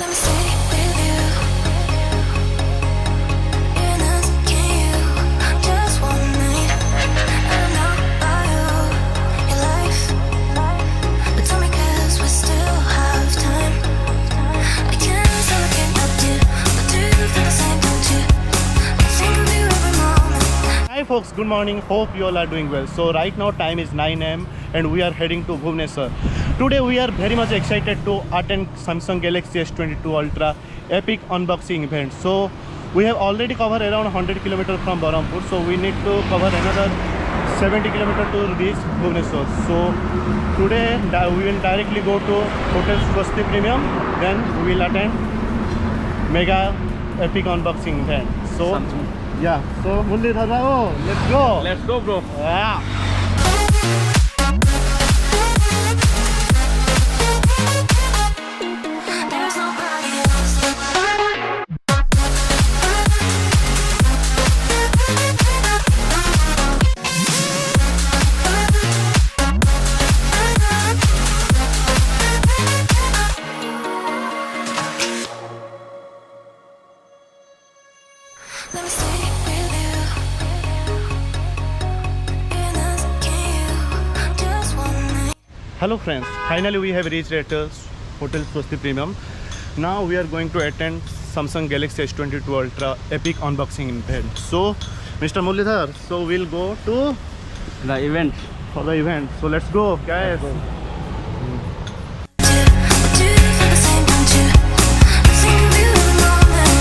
Let me stay with you. In us, can you? Just one night. I know about your life. But tell me 'cause we still have time. I can't stop looking at you. But do you feel the same, don't you? I think of you every moment. Hi folks, good morning. Hope you all are doing well. So right now time is 9 am and we are heading to Bhubaneswar. Today we are very much excited to attend Samsung Galaxy S22 Ultra Epic unboxing event. So we have already covered around 100 km from Berhampur. So we need to cover another 70 km to reach Bhubaneswar. So today we will directly go to Hotel Swasti Premium. Then we will attend Mega Epic unboxing event. So yeah, so Mullidhar, let's go. Let's go, bro. Yeah. There's nobody else. Let me stay with you. In us, can you? Just one night. Hello friends, finally we have reached at Hotel Swasti Premium. Now we are going to attend Samsung Galaxy S22 Ultra Epic unboxing event. So Mr. Mullidhar, so we'll go to The event. for the event. So let's go guys. Do you feel the same, don't you? I think of you every moment.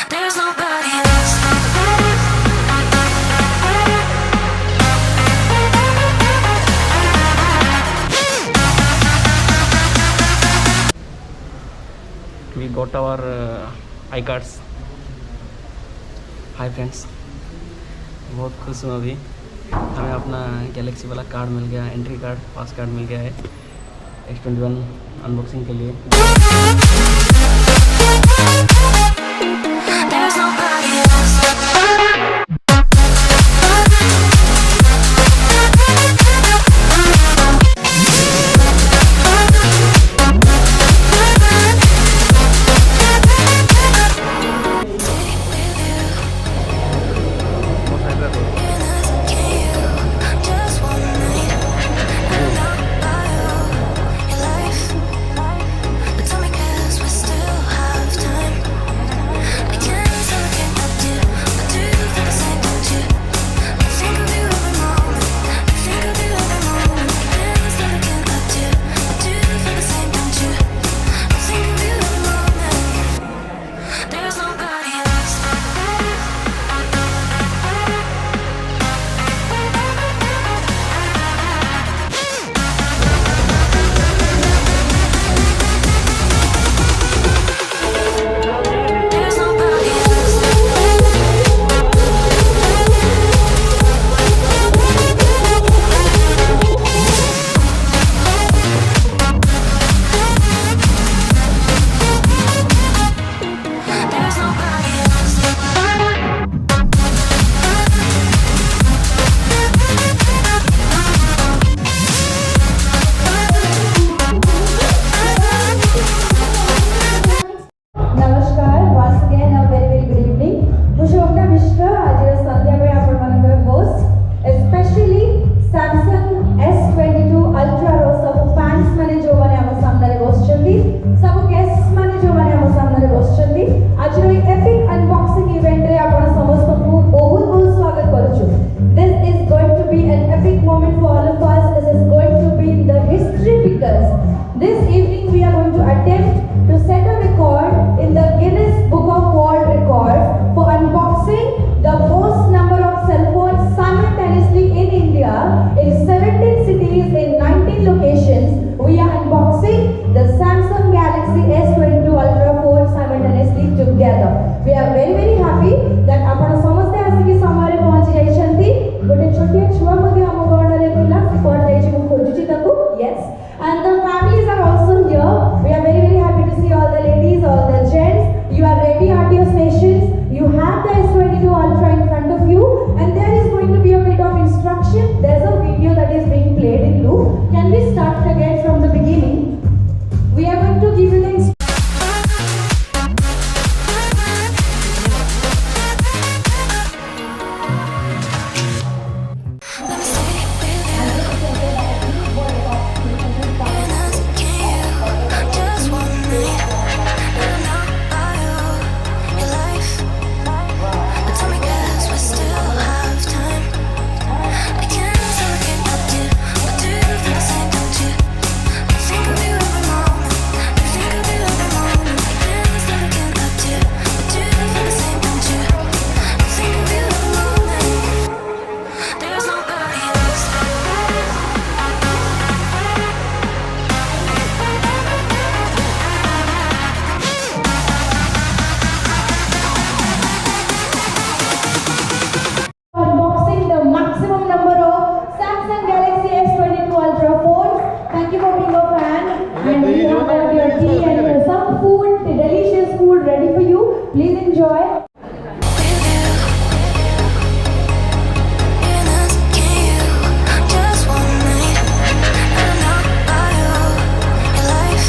There's nobody else. We got our iCards. Hi friends, बहुत खुश हूँ अभी हमें अपना Galaxy वाला card मिल गया, entry card, पास card मिल गया है S21 अनबॉक्सिंग के लिए। There's nobody else. Just one night. I know about your life. But tell me 'cause we still have time. I can't stop looking at you. Please enjoy. with you. Guinness, can you just one night? I know about your life,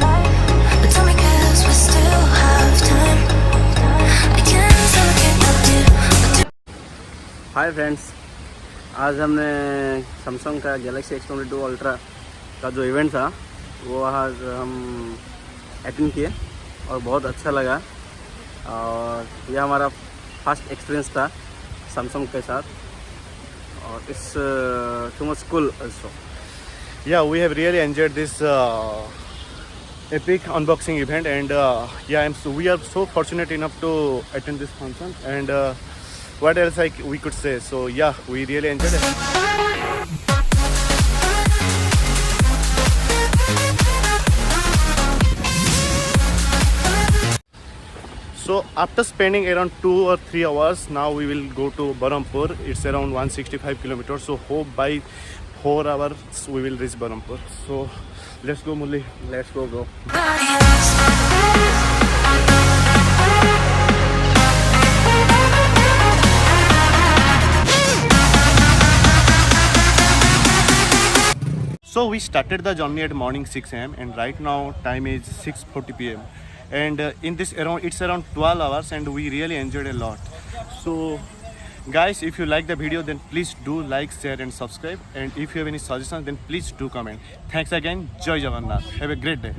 but tell me 'cause we still have time. We can still get up to. Hi friends, आज हमने Samsung का Galaxy S22 ultra का जो event था वो आज हम attend किए और बहुत अच्छा लगा। और यह हमारा फर्स्ट एक्सपीरियंस था सैमसंग के साथ और it's too much cool also. Yeah, we have really enjoyed this epic unboxing event, and we are so fortunate enough to attend this function. And what else we could say? So yeah, we really enjoyed it. So after spending around 2 or 3 hours, now we will go to Berhampur. It's around 165 kilometers. So hope by 4 hours we will reach Berhampur. So let's go, Mulli. Let's go bro. So we started the journey at morning 6 a.m. and right now time is 6:40 p.m. And it's around 12 hours and we really enjoyed a lot. So guys, if you like the video, then please do like, share and subscribe. And if you have any suggestions, then please do comment. Thanks again. Jai Jagannath. Have a great day.